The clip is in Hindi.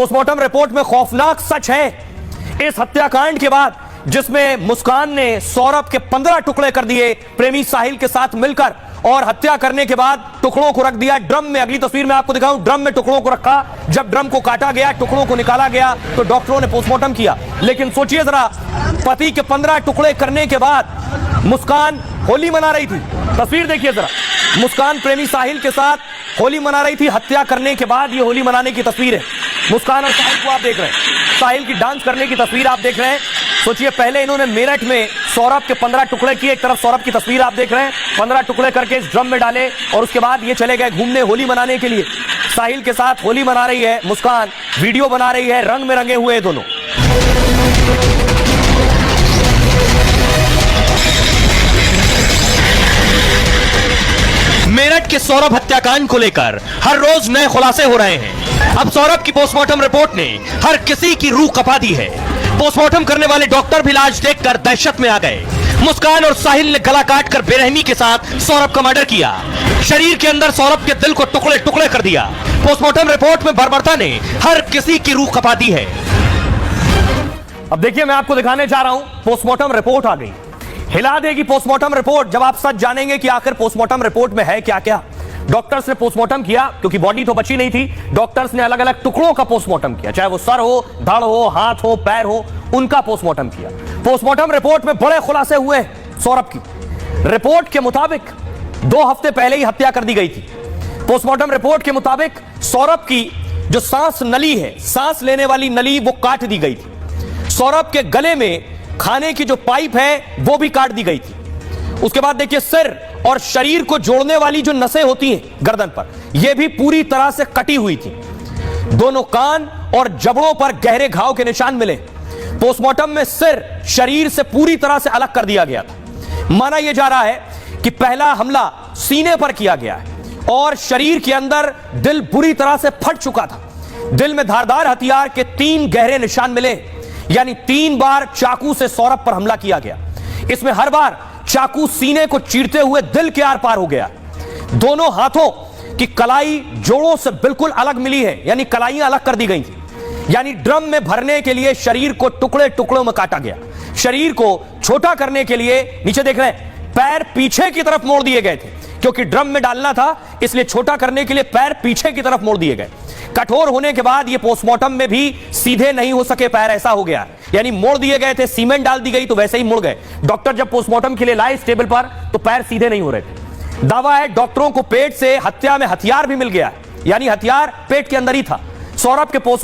पोस्टमार्टम रिपोर्ट में खौफनाक सच है इस हत्याकांड के बाद, जिसमें मुस्कान ने सौरभ के 15 टुकड़े कर दिए प्रेमी साहिल के साथ मिलकर, और हत्या करने के बाद टुकड़ों को रख दिया ड्रम में। अगली तस्वीर में आपको दिखाऊं, ड्रम में टुकड़ों को रखा। जब ड्रम को काटा गया, टुकड़ों को निकाला गया, तो डॉक्टरों ने पोस्टमार्टम किया। लेकिन सोचिए जरा, पति के 15 टुकड़े करने के बाद मुस्कान होली मना रही थी। तस्वीर देखिए जरा, मुस्कान प्रेमी साहिल के साथ होली मना रही थी। हत्या करने के बाद ये होली मनाने की तस्वीर है। मुस्कान और साहिल को आप देख रहे हैं, साहिल की डांस करने की तस्वीर आप देख रहे हैं। सोचिए, पहले इन्होंने मेरठ में सौरभ के 15 टुकड़े किए। एक तरफ सौरभ की तस्वीर आप देख रहे हैं, 15 टुकड़े करके इस ड्रम में डाले, और उसके बाद ये चले गए घूमने होली मनाने के लिए। साहिल के साथ होली मना रही है मुस्कान, वीडियो बना रही है, रंग में रंगे हुए दोनों। मेरठ के सौरभ हत्याकांड को लेकर हर रोज नए खुलासे हो रहे हैं। अब सौरभ की पोस्टमार्टम रिपोर्ट ने हर किसी की रूह कपा दी है। पोस्टमार्टम करने वाले डॉक्टर भी इलाज देखकर दहशत में आ गए। मुस्कान और साहिल ने गला काटकर बेरहमी के साथ सौरभ का मर्डर किया। शरीर के अंदर सौरभ के दिल को टुकड़े टुकड़े कर दिया। पोस्टमार्टम रिपोर्ट में बर्बरता ने हर किसी की रूह कपा दी है। अब देखिए, मैं आपको दिखाने जा रहा हूं, पोस्टमार्टम रिपोर्ट आ गई। हिला देगी पोस्टमार्टम रिपोर्ट जब आप सच जानेंगे कि आखिर पोस्टमार्टम रिपोर्ट में है क्या क्या। डॉक्टर्स ने पोस्टमार्टम किया, क्योंकि बॉडी तो बची नहीं थी। डॉक्टर्स ने अलग अलग टुकड़ों का पोस्टमार्टम किया, चाहे वो सर हो, धड़ हो, हाथ हो, पैर हो, उनका पोस्टमार्टम किया। पोस्टमार्टम रिपोर्ट में बड़े खुलासे हुए सौरभ की। रिपोर्ट के मुताबिक 2 हफ्ते पहले ही हत्या कर दी गई थी। पोस्टमार्टम रिपोर्ट के मुताबिक सौरभ की जो सांस नली है, सांस लेने वाली नली, वो काट दी गई थी। सौरभ के गले में खाने की जो पाइप है वो भी काट दी गई थी। उसके बाद देखिए, सिर और शरीर को जोड़ने वाली जो नसें होती हैं गर्दन पर, यह भी पूरी तरह से कटी हुई थी। दोनों कान और जबड़ों पर गहरे घाव के निशान मिले। पोस्टमार्टम में सिर शरीर से पूरी तरह से अलग कर दिया गया था। माना यह जा रहा है कि पहला हमला सीने पर किया गया है, और शरीर के अंदर दिल बुरी तरह से फट चुका था। दिल में धारदार हथियार के 3 गहरे निशान मिले, यानी 3 बार चाकू से सौरभ पर हमला किया गया। इसमें हर बार चाकू सीने को चीरते हुए दिल के आर पार हो गया। दोनों हाथों की कलाई जोड़ों से बिल्कुल अलग मिली है, यानी कलाइयां अलग कर दी गई थी। यानी ड्रम में भरने के लिए शरीर को टुकड़े टुकड़ों में काटा गया। शरीर को छोटा करने के लिए, नीचे देख रहे हैं, पैर पीछे की तरफ मोड़ दिए गए थे, क्योंकि ड्रम में डालना था, इसलिए छोटा करने के लिए पैर पीछे की तरफ मोड़ दिए गए। कठोर होने के बाद ये पोस्टमार्टम में भी सीधे नहीं हो सके पैर, ऐसा हो गया। यानी मोड़ दिए गए थे, सीमेंट डाल दी गई तो वैसे ही मुड़ गए। डॉक्टर जब पोस्टमार्टम के लिए लाए इस टेबल पर, तो पैर सीधे नहीं हो रहे थे। दावा है डॉक्टरों को पेट से हत्या में हथियार भी मिल गया, यानी हथियार पेट के अंदर ही था। सौरभ के पोस्ट